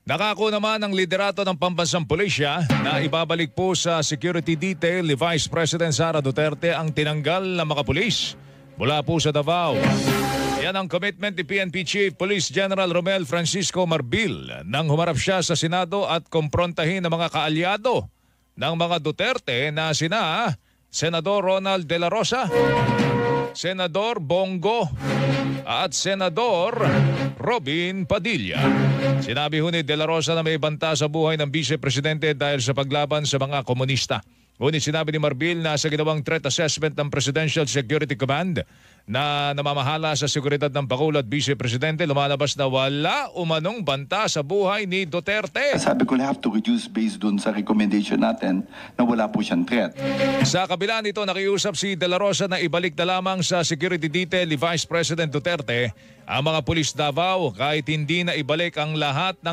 Nakako naman ang liderato ng pambansang pulisya na ibabalik po sa security detail ni Vice President Sara Duterte ang tinanggal na mga pulis mula po sa Davao. Yan ang commitment ni PNP Chief Police General Romel Francisco Marbil nang humarap siya sa Senado at kumprontahin ang mga kaalyado ng mga Duterte na sina Senador Ronald De La Rosa, Senador Bongo at Senador Robin Padilla. Sinabi ho ni De La Rosa na may banta sa buhay ng Vice Presidente dahil sa paglaban sa mga komunista. Ngunit sinabi ni Marbil na sa ginawang threat assessment ng Presidential Security Command na namamahala sa seguridad ng Pangulo at Vice Presidente, lumalabas na wala umanong banta sa buhay ni Duterte. Sabi ko, have to reduce based dun sa recommendation natin na wala po siyang threat. Sa kabila nito, nakiusap si De La Rosa na ibalik na lamang sa security detail ni Vice President Duterte ang mga pulis Davao kahit hindi na ibalik ang lahat ng